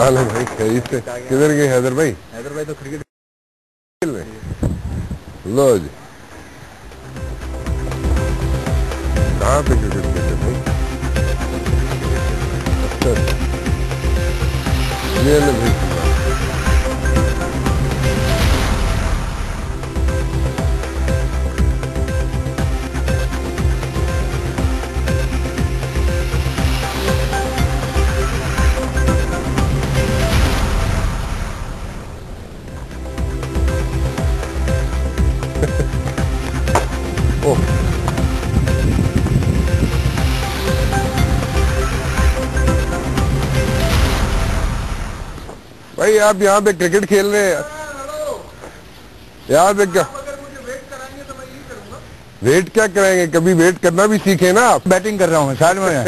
حال ہے بھائی؟ خیریت سے؟ کدھر گئے حیدر بھائی؟ حیدر بھائی تو کرکٹ کھیل رہے ہیں. لو جی کہاں پہ کرکٹ کھیل رہے بھائی؟ اچھا یہ لے بھائی. بھائی آپ یہاں پہ کرکٹ کھیل رہے ہیں یہاں پہ کیا ویٹ کیا کریں گے؟ کبھی ویٹ کرنا بھی سیکھیں نا. آپ بیٹنگ کر رہا ہوں سائڈ میں.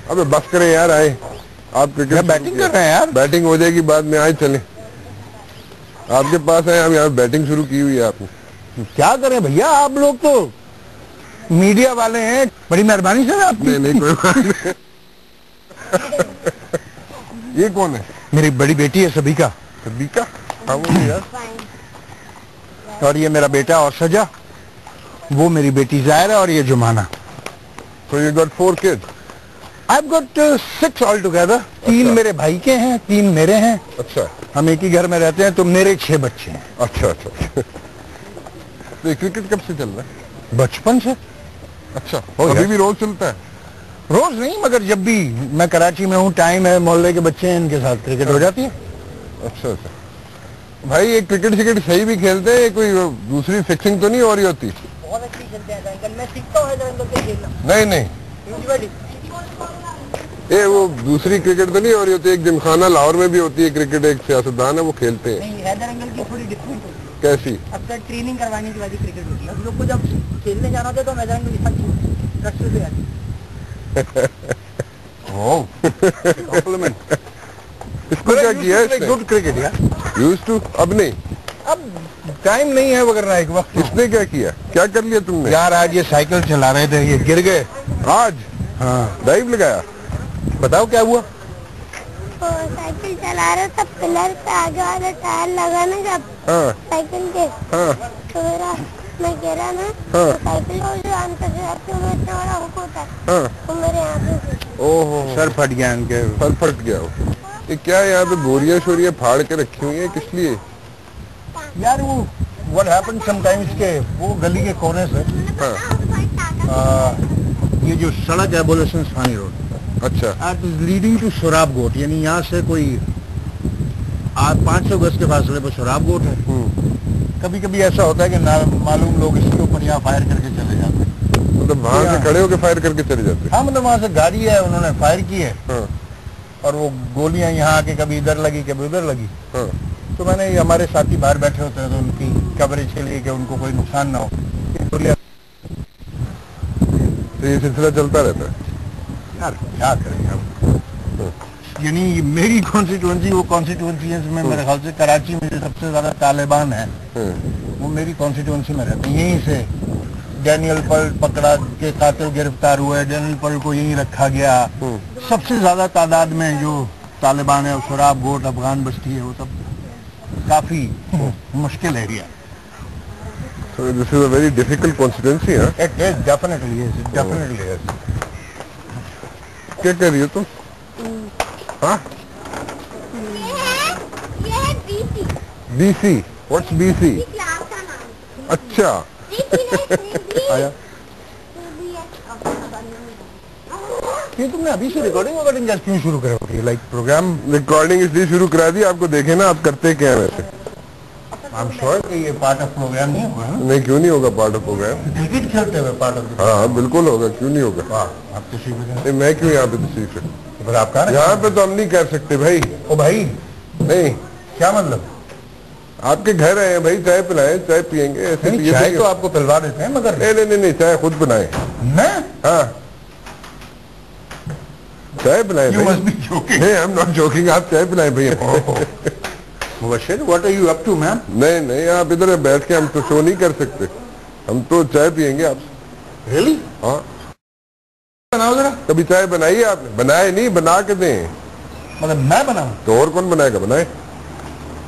ابے بس کریں یار. آئے آپ کرکٹ بیٹنگ کر رہے ہیں یار. بیٹنگ ہو جائے گی بعد میں. آئے چلیں آپ کے پاس آئے. ہم یہاں بیٹنگ شروع کی ہوئی ہے. آپ نے کیا کریں بھیا؟ آپ لوگ تو میڈیا والے ہیں. بڑی مہربانی سر آپ کی. نہیں کوئی بات نہیں. یہ کون ہے؟ میری بڑی بیٹی ہے سبیکا. سبیکا؟ ہاں وہ یار. اور یہ میرا بیٹا اور سجا. وہ میری بیٹی ظاہرہ اور یہ جمانہ. So you got 4 kids? I've got 6 all together. 3 میرے بھائی کے ہیں, 3 میرے ہیں. اچھا ہم ایک ہی گھر میں رہتے ہیں تو میرے 6 بچے ہیں. اچھا اچھا. تو کرکٹ کب سے چل رہا ہے؟ بچپن سے. اچھا ابھی بھی روز چلتا ہے؟ روز نہیں مگر جب بھی میں کراچی میں ہوں, ٹائم ہے, محلے کے بچے ہیں, ان کے ساتھ کرکٹ ہو جاتی ہے. اچھا اچھا. بھائی یہ کرکٹ سکٹ صحیح بھی کھیلتے ہیں؟ کوئی دوسری فکسنگ تو نہیں ہو رہی ہوتی؟ بہت اچھی کھیلتے ہیں انکل. میں سیکھتا ہوں انکل سے کھیلنا. نہیں نہیں یہ وہ دوسری کرکٹ تو نہیں ہو رہی ہوتی؟ ایک جمخانہ لاہور میں بھی ہوتی ہے کرکٹ, ایک سیاستدان ہے وہ کھیلتے ہیں. نہیں حیدر انکل کی تھوڑی ڈفرینٹ ہوتی ہے. کیسی؟ اب تک ٹریننگ کروانے کے بعد ہی کرکٹ ہوتی ہے. ہم لوگ کو جب کھیلنے جانا ہوتا ہے تو حیدر انکل کے ساتھ رکشے سے آتی ہے. اس کو کیا کیا ہے؟ گڈ کرکٹ یار. Used to. اب نہیں, اب ٹائم نہیں ہے وغیرہ. ایک وقت اس نے کیا کیا؟ کیا کر لیا تم نے؟ یار آج یہ سائیکل چلا رہے تھے, یہ گر گئے. آج؟ ہاں. ڈائیو لگایا؟ بتاؤ کیا ہوا؟ سائیکل چلا رہا تھا, پلر پہ آگے والا ٹائر لگا نا جب سائیکل کے, تو میں کہہ رہا نا سائیکل کو جو آنسر سے میں اتنا بڑا ہک ہوتا ہے تو میرے یہاں پہ اوہ سر پھٹ گیا ان کے. سر پھٹ گیا. یہ کیا یہاں پہ بوریاں شوریاں پھاڑ کے رکھی ہوئی ہیں, کس لیے؟ یار وہ what happens sometimes کہ وہ گلی کے کونے سے یہ جو سڑک ہے بولسن ثانی روڈ, اچھا, that is leading to سوراب گوٹ, یعنی یہاں سے کوئی 500 گز کے فاصلے پر سوراب گوٹ ہے. کبھی کبھی ایسا ہوتا ہے کہ معلوم لوگ اس کے اوپر یہاں فائر کر کے چلے جاتے ہیں. مطلب وہاں سے کھڑے ہو کے فائر کر کے چلے جاتے ہیں؟ ہاں, مطلب وہاں سے گاڑی ہے, انہوں نے فائر کی ہے اور وہ گولیاں یہاں آ کے کبھی ادھر لگی کبھی ادھر لگی. تو میں نے ہمارے ساتھی باہر بیٹھے ہوتے ہیں تو ان کی کوریج کے لیے کہ ان کو کوئی نقصان نہ ہو. تو یہ سلسلہ چلتا رہتا ہے یار کیا کریں اب. یعنی میری کانسٹیٹوئنسی وہ کانسٹیٹوئنسی میں میرے خیال سے کراچی میں جو سب سے زیادہ طالبان ہیں وہ میری کانسٹیٹوئنسی میں رہتے ہیں. یہیں سے ڈینیل پل پکڑا کے قاتل گرفتار ہوئے, ڈینیل پل کو یہیں رکھا گیا. سب سے زیادہ تعداد میں جو طالبان ہے, سوراب گوٹ, افغان بستی ہے, وہ سب کافی مشکل area. This is a very difficult constituency, huh? It is, definitely is, definitely is. کیا کر رہی ہو تم؟ ہاں یہ ہے B C. B C? What's B C? Class کا نام. اچھا. آیا یہ تم نے ابھی سے ریکارڈنگ کیوں شروع کرا ہوتی ہے؟ لائک پروگرام ریکارڈنگ اس لیے شروع کرا دی آپ کو دیکھیں نا آپ کرتے کیا ہیں ویسے. I'm sure کہ یہ پارٹ آف پروگرام نہیں ہوگا. نہیں کیوں نہیں ہوگا پارٹ آف پروگرام؟ کرکٹ کھیلتے ہوئے پارٹ آف. ہاں بالکل ہوگا, کیوں نہیں ہوگا. آپ تشریف نہیں میں کیوں یہاں پہ تشریف ہے؟ آپ کا یہاں پہ تو ہم نہیں کر سکتے بھائی. او بھائی نہیں کیا مطلب؟ آپ کے گھر آئے ہیں بھائی, چائے پلائیں, چائے پیئیں گے. ایسے چائے تو آپ کو پلوا دیتے ہیں مگر نہیں چائے خود بنائیں. میں ہاں چائے پلائیں. نہیں I'm not joking, آپ چائے پلائیں بھائی. مبشر what are you up to man؟ نہیں آپ ادھر بیٹھ کے ہم تو شو نہیں کر سکتے. ہم تو چائے پیئیں گے آپ. ریئلی؟ ہاں. بناؤ ذرا. کبھی چائے بنائی ہے آپ نے؟ بنائے نہیں, بنا کے دیں. مطلب میں بناؤں؟ تو اور کون بنائے گا؟ بنائے.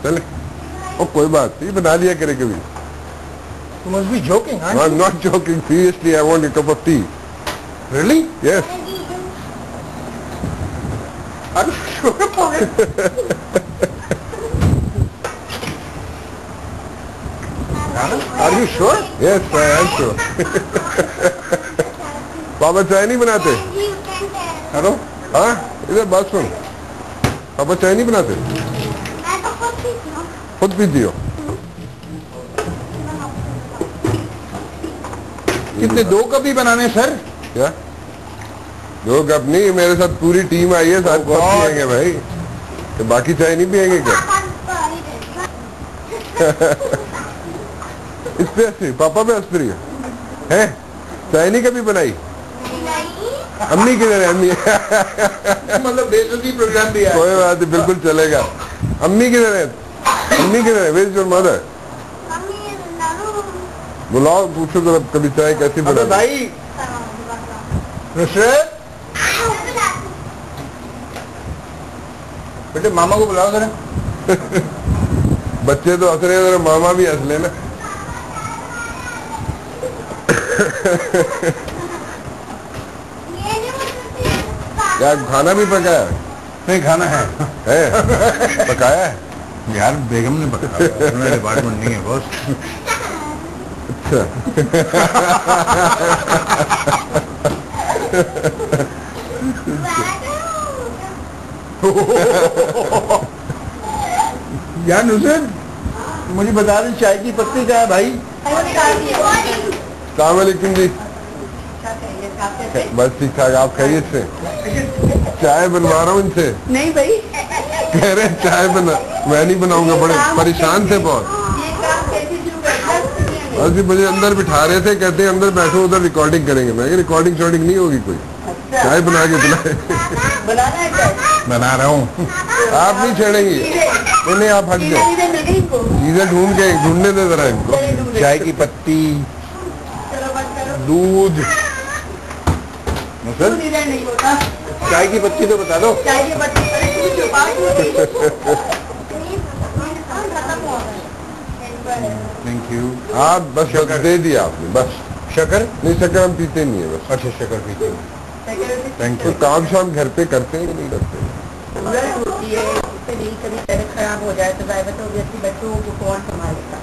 چلے کوئی بات نہیں, بنا لیا کرے کبھی. You must be joking, aren't you? I'm not joking. Seriously, I want a cup of tea. Really? Yes. Are you sure about it? Are you sure? Yes, I am sure. پاپا چائے نہیں بناتے؟ ہلو. ہاں ادھر بات سن. پاپا چائے نہیں بناتے؟ خود پیتی ہو؟ کتنے 2 کپ ہی بنانے سر؟ کیا 2 کپ نہیں, میرے ساتھ پوری ٹیم آئی ہے, ساتھ کپ پیئیں گے بھائی. تو باقی چائے نہیں پیئیں گے کیا؟ اس پہ ہنسی, پاپا پہ ہنس رہی ہے. چائے نہیں کبھی بنائی؟ امی کدھر ہے؟ امی مطلب بےعزتی پروگرام بھی ہے. کوئی بات نہیں, بالکل چلے گا. امی کدھر ہے؟ امی کدھر ہے؟ Where is your mother? بلاؤ, پوچھو ذرا کبھی چائے کیسی بنا. بھائی نصرت بیٹے ماما کو بلاؤ ذرا. بچے تو ہنس رہے ہیں, ذرا ماما بھی ہنس لینا. کیا کھانا بھی پکایا؟ نہیں کھانا ہے. پکایا ہے یار بیگم نے پکایا, ڈپارٹمنٹ نہیں ہے بس. اچھا. یار نصرت مجھے بتا دیں چائے کی پتی کیا ہے بھائی؟ السلام علیکم جی. بس ٹھیک ٹھاک, آپ خیریت سے؟ چائے بنوا رہا ہوں ان سے. نہیں بھائی, کہہ رہے ہیں چائے بنا, میں نہیں بناؤں گا, بڑے پریشان تھے بہت. بس مجھے اندر بٹھا رہے تھے, کہتے ہیں اندر بیٹھو ادھر ریکارڈنگ کریں گے. میں کہ ریکارڈنگ شارڈنگ نہیں ہوگی کوئی, چائے بنا کے پلائے. بنا رہا ہوں. آپ نہیں چھیڑیں گے انہیں, آپ ہٹ جاؤ. چیزیں ڈھونڈنے دے ذرا ان کو. چائے کی پتی, دودھ. چائے کی پتی تو بتا دو. Thank you. آپ بس دے دیا آپ نے بس. شکر نہیں, شکر ہم پیتے نہیں ہیں بس. اچھا شکر پیتے. تھینک تو یو. کام شام گھر پہ کرتے ہیں کہ نہیں کرتے؟ ہوتی ہے کبھی طبیعت خراب ہو جائے تو ظاہر تو بچوں کو کون سنبھالے گا.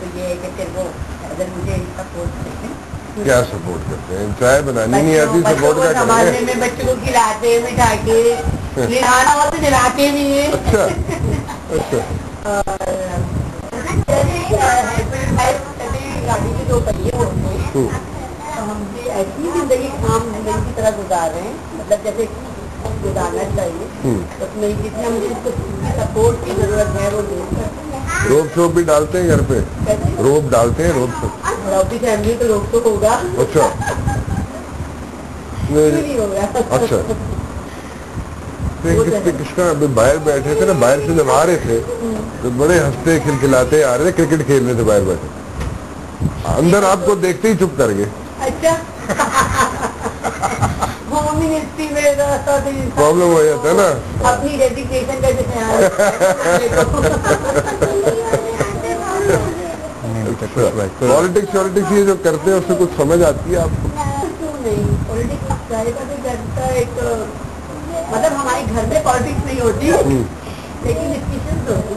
تو یہ ہے کہ پھر وہ اگر مجھے سپورٹ کرتے ہیں. کیا سپورٹ کرتے ہیں؟ چائے بنانی نہیں آتی, سپورٹ کیا کریں گے؟ میں بچوں کو کھلاتے بٹھا کے, نہانا ہو تو نہلاتے بھی ہیں. اچھا اچھا. گاڑی کے 2 پہیے ہوتے ہیں, تو ہم بھی ایسی زندگی عام زندگی کی طرح گزار رہے ہیں, مطلب جیسے گزارنا چاہیے. تو میری جتنا مجھے سپورٹ کی ضرورت ہے وہ دے سکتے ہیں. روب شوب بھی ڈالتے ہیں گھر پہ؟ روب ڈالتے ہیں, روب شوب. اپنی فیملی کے لوگ تو ہوگا. اچھا نہیں ہوگا. اچھا. کس کا باہر بیٹھے تھے نا, باہر سے جب آ رہے تھے تو بڑے ہنستے کھلکھلاتے آ رہے تھے, کرکٹ کھیل رہے تھے باہر بیٹھے. اندر آپ کو دیکھتے ہی چپ کر گئے. اچھا پرابلم ہو جاتا ہے نا. اپنی ڈیڈیکیشن کا خیال. پالیٹکس والٹکس یہ جو کرتے ہیں اس سے کچھ سمجھ آتی ہے آپ کو؟ نہیں, پالیٹکس ایک مطلب ہمارے گھر میں پالیٹکس نہیں ہوتی, لیکن ڈسکشنز ہوتی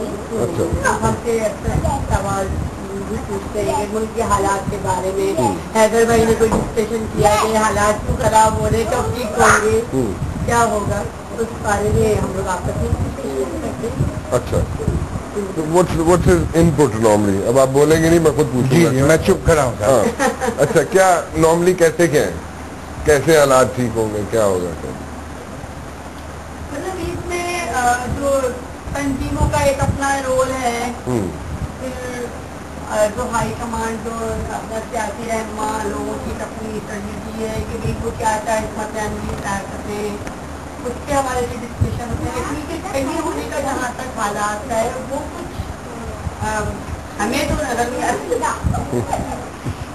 ہیں. ہم سے سوال پوچھتے ہیں ملک کے حالات کے بارے میں. حیدر بھائی نے کوئی ڈسکشن کیا کہ حالات کیوں خراب ہو رہے, کب ٹھیک ہوں گے, کیا ہوگا, اس بارے میں ہم لوگ آپس میں ڈسکشن کرتے ہیں. اچھا. What's his input normally? اب آپ بولیں گے نہیں, میں خود پوچھوں گا. جی میں چپ کھڑا ہوں. اچھا, کیا نارملی کیسے کیا ہے, کیسے حالات ٹھیک ہوں گے, کیا ہوگا؟ مطلب اس میں جو تنظیموں کا ایک اپنا رول ہے, پھر جو ہائی کمانڈ جو اپنا سیاسی رہنما لوگوں کی اپنی ترجیح ہے کہ وہ کیا حکمت عملی اختیار کرتے ہیں, اس کے ہمارے لیے ڈسکشن ہوتے ہیں. کیونکہ کہیں ہونے کا جہاں تک حالات ہے وہ کچھ ہمیں تو نظر نہیں آتی,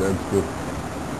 that's good।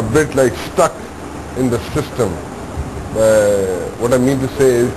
a bit like stuck in the system? What I mean to say is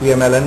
PMLN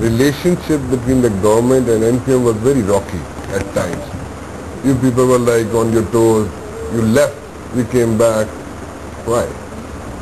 Relationship between the government and NPM was very rocky at times. You people were like on your toes. You left, we came back. Why?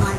5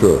Sure.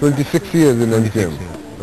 26 years in MKM.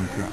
MKM.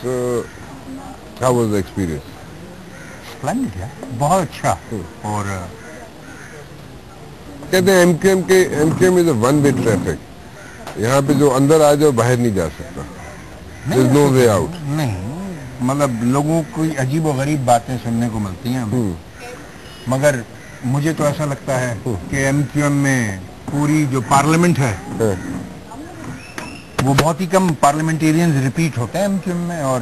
So How was the experience? Splendid, بہت اچھا. اور کہتے ہیں MQM is a one way traffic. یہاں پہ جو اندر آ جاؤ باہر نہیں جا سکتا. There's no way out. نہیں, مطلب لوگوں کو عجیب و غریب باتیں سننے کو ملتی ہیں, مگر مجھے تو ایسا لگتا ہے کہ MQM میں پوری جو پارلیمنٹ ہے وہ بہت ہی کم پارلیمنٹیرینز ریپیٹ ہوتے ہیں MQM میں. اور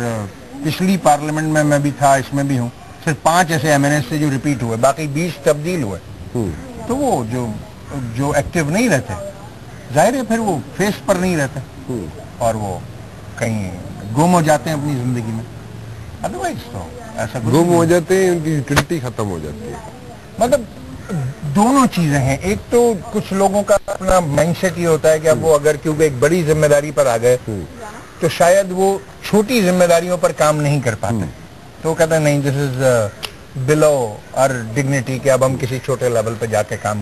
پچھلی پارلیمنٹ میں بھی تھا, اس میں بھی ہوں, صرف 5 ایسے MNS سے جو ریپیٹ ہوئے, باقی 20 تبدیل ہوئے. تو وہ جو ایکٹیو نہیں رہتے, ظاہر ہے پھر وہ فیس پر نہیں رہتے اور وہ کہیں گم ہو جاتے ہیں اپنی زندگی میں. ادروائز تو ایسا گم ہو جاتے ہیں, ان کی یوٹیلٹی ختم ہو جاتی ہے. مطلب دونوں چیزیں ہیں. ایک تو کچھ لوگوں کا اپنا مائنڈ سیٹ یہ ہوتا ہے کہ اب وہ اگر کیونکہ ایک بڑی ذمہ داری پر آ گئے تو شاید وہ چھوٹی ذمہ داریوں پر کام نہیں کر پاتے, تو وہ کہتے ہیں نہیں, دس از بلو اور ڈگنیٹی, کہ اب ہم کسی چھوٹے لیول پہ جا کے کام,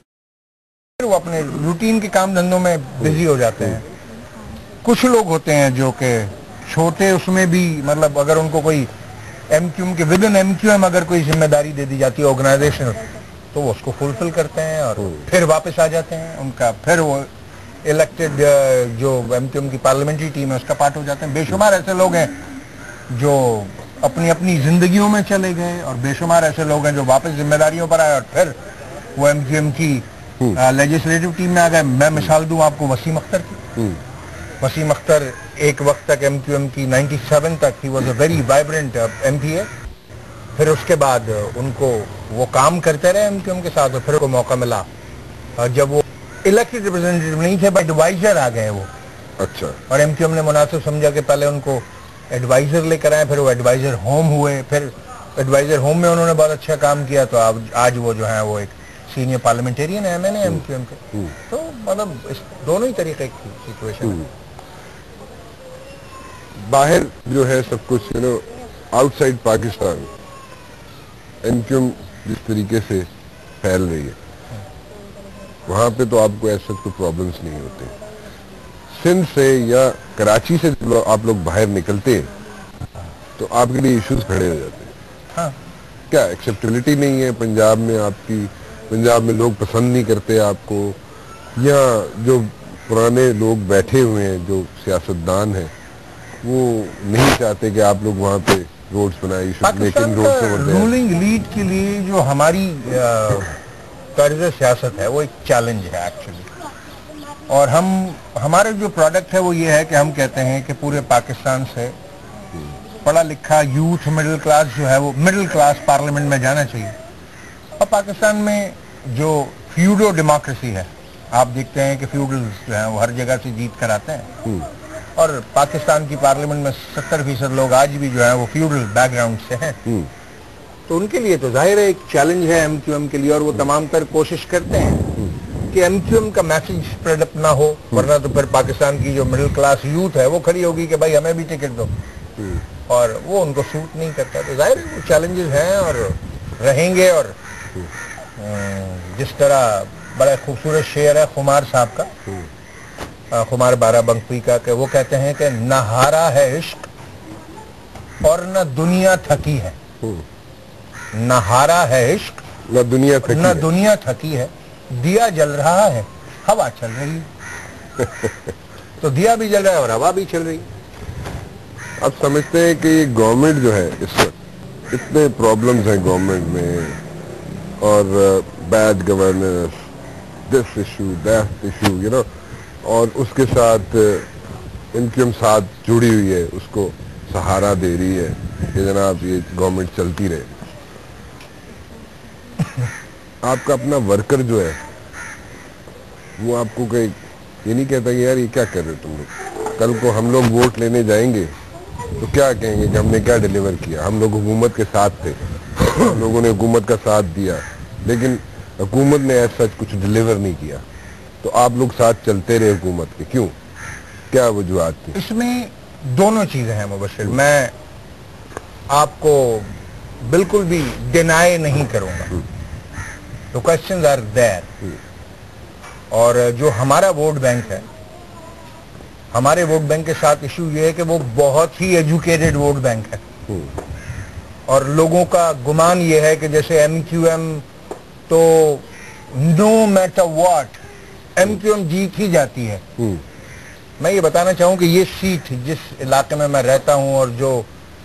پھر وہ اپنے روٹین کے کام دھندوں میں بزی ہو جاتے ہیں. کچھ لوگ ہوتے ہیں جو کہ چھوٹے اس میں بھی, مطلب اگر ان کو کوئی MQM کے ود ان MQM اگر کوئی ذمہ داری دے دی جاتی ہے آرگنائزیشن, تو وہ اس کو فلفل کرتے ہیں اور پھر واپس آ جاتے ہیں. ان کا پھر وہ الیکٹڈ جو MQM کی پارلیمنٹری ٹیم ہے اس کا پارٹ ہو جاتے ہیں. بے شمار ایسے لوگ ہیں جو اپنی اپنی زندگیوں میں چلے گئے, اور بے شمار ایسے لوگ ہیں جو واپس ذمہ داریوں پر آئے اور پھر وہ MQM کی لیجسلیٹو ٹیم میں آ گئے. میں مثال دوں آپ کو وسیم اختر کی. وسیم اختر ایک وقت تک MQM کی 97 تک, he was a very vibrant MPA. پھر اس کے بعد ان کو وہ کام کرتے رہے MQM کے ساتھ, اور پھر کو موقع ملا جب وہ الیکٹڈ ریپرزینٹیو نہیں تھے, ایڈوائزر آ گئے وہ. اچھا. اور MQM نے مناسب سمجھا کہ پہلے ان کو ایڈوائزر لے کر آئے, پھر وہ ایڈوائزر ہوم ہوئے, پھر ایڈوائزر ہوم میں انہوں نے بہت اچھا کام کیا, تو آج وہ جو ہیں وہ ایک سینئر پارلیمنٹیرین ہے MQM کے. تو مطلب اس دونوں ہی طریقے کی سچویشن ہے. باہر جو ہے سب کچھ آؤٹ سائڈ پاکستان MQM جس طریقے سے پھیل رہی ہے, وہاں پہ تو آپ کو ایسا کوئی پرابلمس نہیں ہوتے. سندھ سے یا کراچی سے آپ لوگ باہر نکلتے ہیں تو آپ کے لیے ایشوز کھڑے ہو جاتے ہیں. کیا ایکسیپٹیبلٹی نہیں ہے پنجاب میں آپ کی؟ پنجاب میں لوگ پسند نہیں کرتے آپ کو, یا جو پرانے لوگ بیٹھے ہوئے ہیں جو سیاستدان ہیں وہ نہیں چاہتے کہ آپ لوگ وہاں پہ روڈز بنائیں؟ پاکستان کا رولنگ لیڈ کے لیے جو ہماری طرز سیاست ہے وہ ایک چیلنج ہے ایکچولی. اور ہمارے جو پروڈکٹ ہے وہ یہ ہے کہ ہم کہتے ہیں کہ پورے پاکستان سے پڑھا لکھا یوتھ مڈل کلاس جو ہے وہ مڈل کلاس پارلیمنٹ میں جانا چاہیے. اور پاکستان میں جو فیوڈو ڈیموکریسی ہے, آپ دیکھتے ہیں کہ فیوڈلز جو ہیں وہ ہر جگہ سے جیت کر آتے ہیں, اور پاکستان کی پارلیمنٹ میں 70% لوگ آج بھی جو ہیں وہ فیوڈل بیک گراؤنڈ سے ہیں. تو ان کے لیے تو ظاہر ہے ایک چیلنج ہے MQM کے لیے, اور وہ تمام تر کوشش کرتے ہیں کہ MQM کا میسج اسپریڈ اپ نہ ہو, ورنہ تو پھر پاکستان کی جو مڈل کلاس یوتھ ہے وہ کھڑی ہوگی کہ بھائی ہمیں بھی ٹکٹ دو, اور وہ ان کو سوٹ نہیں کرتا. تو ظاہر ہے وہ چیلنجز ہیں اور رہیں گے. اور جس طرح بڑا خوبصورت شعر ہے خمار صاحب کا, خمار بارہ بنکوی کا, کہ وہ کہتے ہیں کہ نہ ہارا ہے عشق اور نہ دنیا تھکی ہے. نہ ہارا ہے عشق نہ دنیا تھکی ہے, دیا جل رہا ہے ہوا چل رہی ہے. تو دیا بھی جل رہا ہے اور ہوا بھی چل رہی ہے. اب سمجھتے ہیں کہ یہ گورنمنٹ جو ہے اس وقت اتنے پرابلمز ہیں گورنمنٹ میں, اور bad governance, this issue that issue, اور اس کے ساتھ MQM ساتھ جڑی ہوئی ہے, اس کو سہارا دے رہی ہے کہ جناب یہ گورنمنٹ چلتی رہے. آپ کا اپنا ورکر جو ہے وہ آپ کو کہ یہ نہیں کہتا کہ یار یہ کیا کر رہے تم لوگ, کل کو ہم لوگ ووٹ لینے جائیں گے تو کیا کہیں گے کہ ہم نے کیا ڈیلیور کیا؟ ہم لوگ حکومت کے ساتھ تھے, ہم لوگوں نے حکومت کا ساتھ دیا, لیکن حکومت نے ایسا کچھ ڈیلیور نہیں کیا, تو آپ لوگ ساتھ چلتے رہے حکومت کے, کیوں؟ کیا وجوہات تھی؟ اس میں دونوں چیزیں ہیں مبشر. میں آپ کو بالکل بھی ڈینائی نہیں کروں گا, تو کوشچنز آر دیر. اور جو ہمارا ووٹ بینک ہے, ہمارے ووٹ بینک کے ساتھ ایشو یہ ہے کہ وہ بہت ہی ایجوکیٹڈ ووٹ بینک ہے. اور لوگوں کا گمان یہ ہے کہ جیسے ایم کیو ایم تو no matter what M Q M جیت ہی جاتی ہے. میں یہ بتانا چاہوں کہ یہ سیٹ جس علاقے میں رہتا ہوں اور جو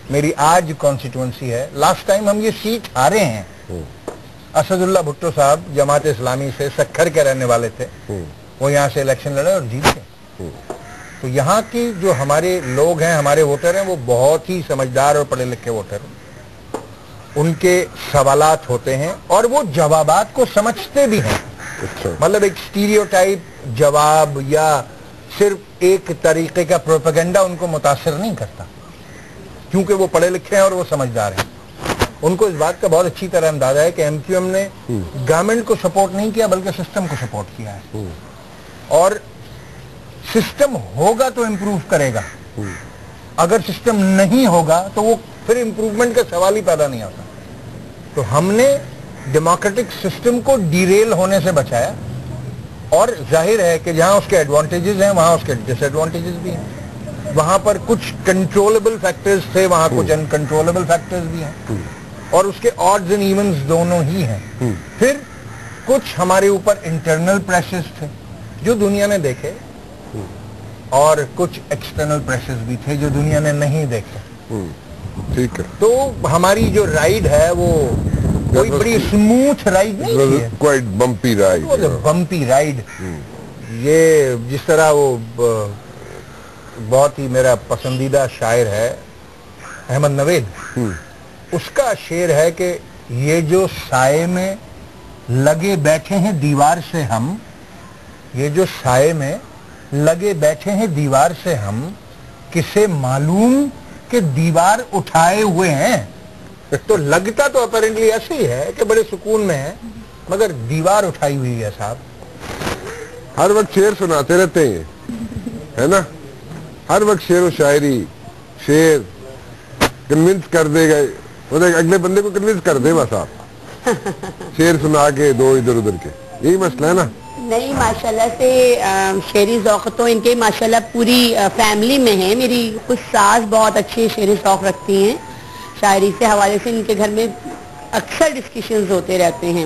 میری آج کانسٹیٹوئنسی ہے, لاسٹ ٹائم ہم یہ سیٹ ہارے ہیں. اسد اللہ بھٹو صاحب جماعت اسلامی سے سکھر کے رہنے والے تھے, وہ یہاں سے الیکشن لڑے اور جیت گئے. تو یہاں کی جو ہمارے لوگ ہیں, ہمارے ووٹر ہیں, وہ بہت ہی سمجھدار اور پڑھے لکھے ووٹر ہیں. ان کے سوالات ہوتے ہیں اور وہ جوابات کو سمجھتے بھی ہیں. مطلب ایک اسٹیریوٹائپ جواب یا صرف ایک طریقے کا پروپیگنڈا ان کو متاثر نہیں کرتا, کیونکہ وہ پڑھے لکھے ہیں اور وہ سمجھدار ہیں. ان کو اس بات کا بہت اچھی طرح اندازہ ہے کہ ایم کیو ایم نے گورنمنٹ کو سپورٹ نہیں کیا بلکہ سسٹم کو سپورٹ کیا ہے, اور سسٹم ہوگا تو امپروو کرے گا. اگر سسٹم نہیں ہوگا تو وہ پھر امپروومنٹ کا سوال ہی پیدا نہیں ہوتا. تو ہم نے ڈیموکریٹک سسٹم کو ڈیریل ہونے سے بچایا, اور ظاہر ہے کہ جہاں اس کے ایڈوانٹیجز ہیں وہاں اس کے ڈس ایڈوانٹیجز بھی ہیں. وہاں پر کچھ کنٹرولبل فیکٹرز تھے, وہاں کچھ انکنٹرولبل فیکٹرز بھی ہیں, اور اس کے آڈز اینڈ ایونز دونوں ہی ہیں. پھر کچھ ہمارے اوپر انٹرنل پریشرز تھے جو دنیا نے دیکھے, اور کچھ ایکسٹرنل پریشرز بھی تھے جو دنیا نے نہیں دیکھے. ٹھیک ہے. تو ہماری جو رائڈ ہے وہ کوئی بڑی اسموتھ رائڈ نہیں ہے, کوائٹ بمپی رائڈ. بمپی رائڈ. یہ جس طرح وہ بہت ہی میرا پسندیدہ شاعر ہے احمد نوید, اس کا شعر ہے کہ یہ جو سائے میں لگے بیٹھے ہیں دیوار سے ہم, یہ جو سائے میں لگے بیٹھے ہیں دیوار سے ہم, کسے معلوم کہ دیوار اٹھائے ہوئے ہیں. تو لگتا تو اپیرنٹلی ایسے ہی ہے کہ بڑے سکون میں ہے, مگر دیوار اٹھائی ہوئی ہے صاحب. ہر وقت شعر سناتے رہتے ہیں, ہے نا, ہر وقت شعر و شاعری, شعر کنونس کر دے گئے, اگلے بندے کو کنونس کر دے بس آپ, شعر سنا کے دو ادھر ادھر کے, یہی مسئلہ ہے نا. نہیں, ماشاءاللہ سے شعری ذوق تو ان کے ماشاءاللہ پوری فیملی میں ہے. میری کچھ ساس بہت اچھے شعری ذوق رکھتی ہیں, شاعری سے حوالے سے ان کے گھر میں اکثر ڈسکشنز ہوتے رہتے ہیں.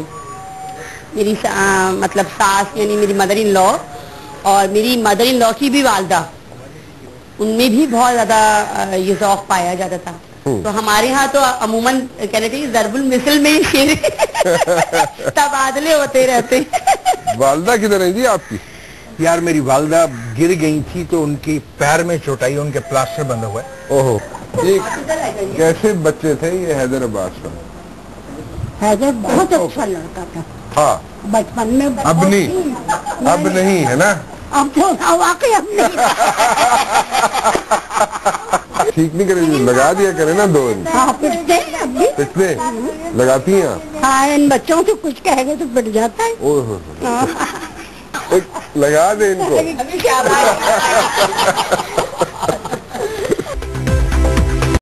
میری مطلب ساس یعنی میری مدر ان لا اور میری مدر ان لا کی بھی والدہ, ان میں بھی بہت زیادہ یہ ذوق پایا جاتا تھا. تو ہمارے ہاں تو عموماً کہتے ہیں ضرب المثل میں شعر تبادلے ہوتے رہتے ہیں. والدہ کدھر ہے جی آپ کی؟ یار میری والدہ گر گئی تھی تو ان کی پیر میں چوٹ آئی, ان کے پلاسٹر بندھا ہوا ہے. اوہو, کیسے بچے تھے یہ حیدر عباس کا؟ حیدر بہت اچھا لڑکا تھا. ہاں, بچپن میں. اب نہیں, اب نہیں ہے نا, اب تو واقعی اب نہیں. ٹھیک نہیں کرے, لگا دیا کرے نا دو. پچھلے لگاتی ہیں آپ؟ ہاں, ان بچوں سے کچھ کہہ گے تو پٹ جاتا ہے. لگا دیں ان کو.